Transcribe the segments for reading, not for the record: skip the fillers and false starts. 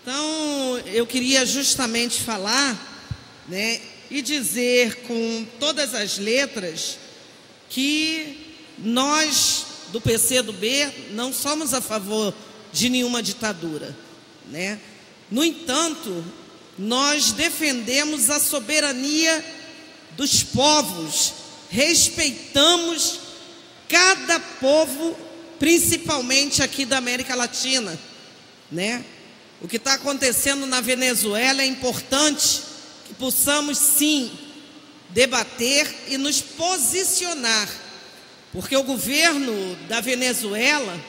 Então, eu queria justamente falar, né, e dizer com todas as letras que nós, do PCdoB, não somos a favor de nenhuma ditadura, né? No entanto, nós defendemos a soberania dos povos, respeitamos cada povo, principalmente aqui da América Latina, né? O que está acontecendo na Venezuela é importante que possamos sim debater e nos posicionar, porque o governo da Venezuela,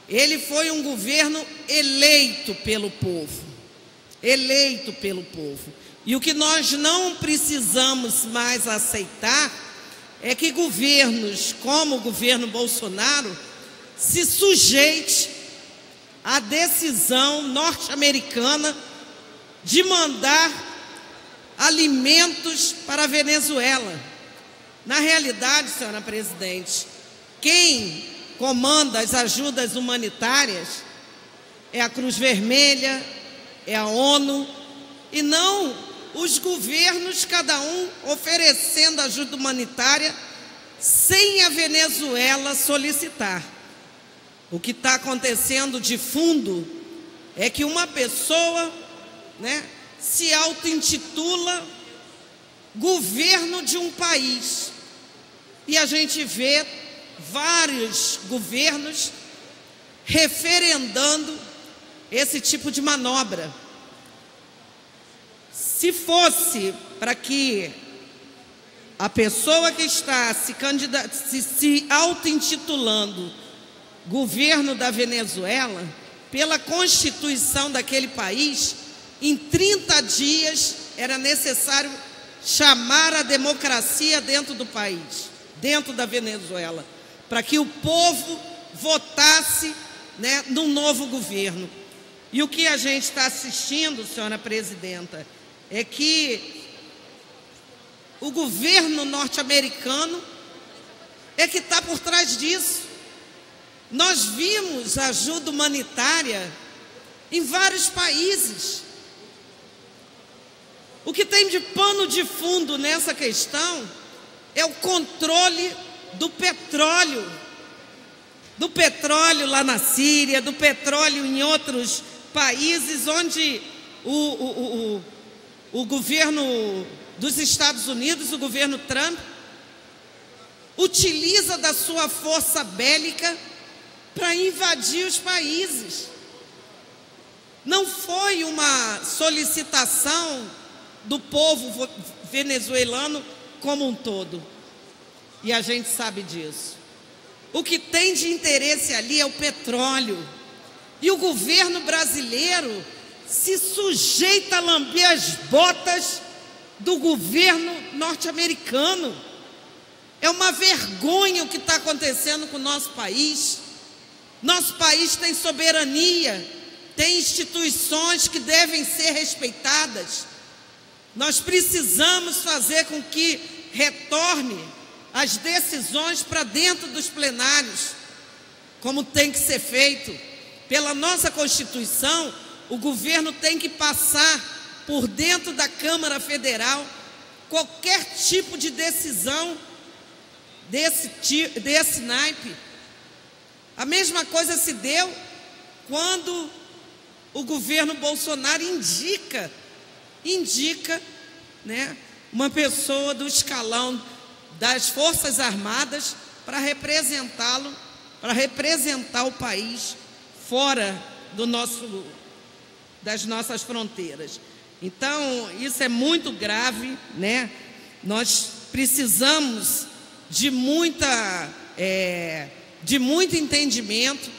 ele foi um governo eleito pelo povo, e o que nós não precisamos mais aceitar é que governos como o governo Bolsonaro se sujeite à decisão norte-americana de mandar alimentos para a Venezuela. Na realidade, senhora presidente, quem comanda as ajudas humanitárias é a Cruz Vermelha, é a ONU, e não os governos, cada um oferecendo ajuda humanitária sem a Venezuela solicitar. O que está acontecendo de fundo é que uma pessoa, né, se auto-intitula governo de um país, e a gente vê vários governos referendando esse tipo de manobra. Se fosse para que a pessoa que está se auto-intitulando governo da Venezuela, pela Constituição daquele país, em 30 dias era necessário chamar a democracia dentro do país, dentro da Venezuela, para que o povo votasse, né, num novo governo. E o que a gente está assistindo, senhora presidenta, é que o governo norte-americano é que está por trás disso. Nós vimos ajuda humanitária em vários países. O que tem de pano de fundo nessa questão é o controle do petróleo lá na Síria, do petróleo em outros países onde o governo dos Estados Unidos, o governo Trump, utiliza da sua força bélica para invadir os países. Não foi uma solicitação do povo venezuelano como um todo, e a gente sabe disso. O que tem de interesse ali é o petróleo, e o governo brasileiro se sujeita a lamber as botas do governo norte-americano. É uma vergonha o que está acontecendo com o nosso país. Nosso país tem soberania, tem instituições que devem ser respeitadas. Nós precisamos fazer com que retorne as decisões para dentro dos plenários, como tem que ser feito. Pela nossa Constituição, o governo tem que passar por dentro da Câmara Federal qualquer tipo de decisão desse naipe. A mesma coisa se deu quando o governo Bolsonaro indica, né, uma pessoa do escalão das Forças Armadas para representá-lo, para representar o país fora das nossas fronteiras. Então, isso é muito grave, né? Nós precisamos de muito entendimento.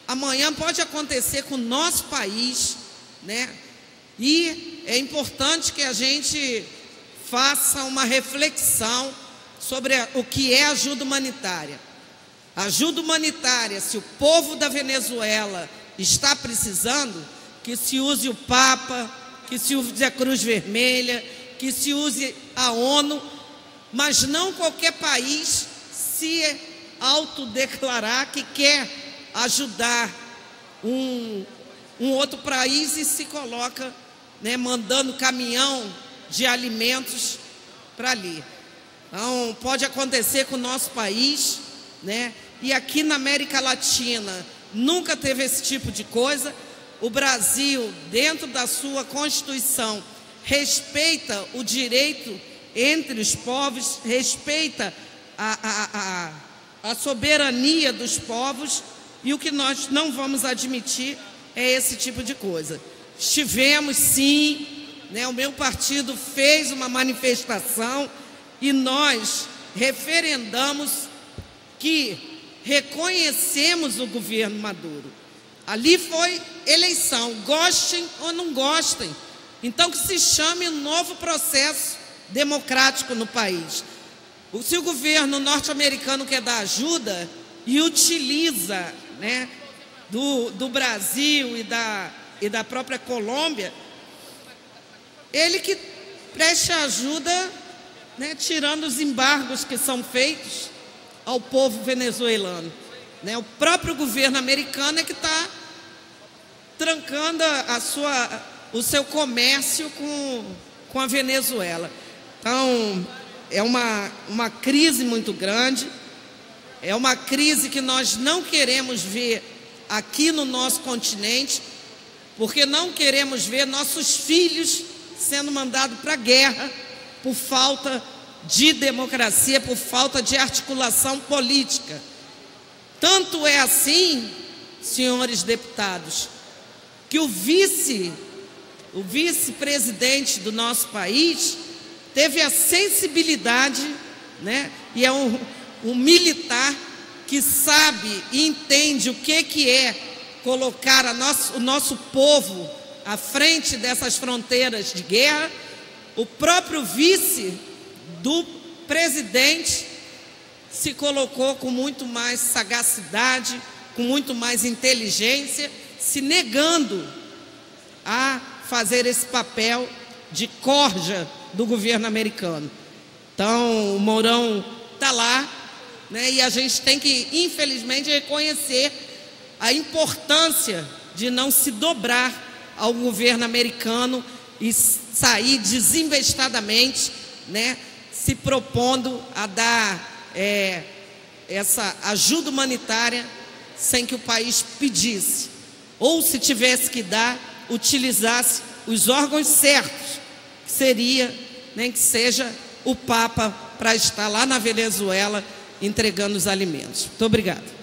Amanhã pode acontecer com o nosso país, né? E é importante que a gente faça uma reflexão sobre o que é ajuda humanitária. Ajuda humanitária, se o povo da Venezuela está precisando, que se use o Papa, que se use a Cruz Vermelha, que se use a ONU, mas não qualquer país se autodeclarar que quer ajudar um outro país e se coloca, né, mandando caminhão de alimentos para ali. Então, pode acontecer com o nosso país, né? E aqui na América Latina nunca teve esse tipo de coisa. O Brasil, dentro da sua Constituição, respeita o direito entre os povos, respeita a soberania dos povos, e o que nós não vamos admitir é esse tipo de coisa. Estivemos, sim, né, o meu partido fez uma manifestação e nós referendamos que reconhecemos o governo Maduro. Ali foi eleição, gostem ou não gostem. Então, que se chame um novo processo democrático no país. Se o governo norte-americano quer dar ajuda e utiliza, né, do Brasil e da própria Colômbia, ele que preste ajuda, né, tirando os embargos que são feitos ao povo venezuelano, né? O próprio governo americano é que está trancando o seu comércio com a Venezuela. Então, é uma crise muito grande, é uma crise que nós não queremos ver aqui no nosso continente, porque não queremos ver nossos filhos sendo mandados para a guerra por falta de democracia, por falta de articulação política. Tanto é assim, senhores deputados, que o vice-presidente do nosso país teve a sensibilidade, né, e é um militar que sabe e entende o que é colocar o nosso povo à frente dessas fronteiras de guerra. O próprio vice do presidente se colocou com muito mais sagacidade, com muito mais inteligência, se negando a fazer esse papel de corja do governo americano. Então, o Mourão está lá, né, e a gente tem que, infelizmente, reconhecer a importância de não se dobrar ao governo americano e sair desinvestadamente, né, se propondo a dar essa ajuda humanitária sem que o país pedisse, ou se tivesse que dar, utilizasse os órgãos certos, que seria, né, que seja o Papa, para estar lá na Venezuela entregando os alimentos. Muito obrigada.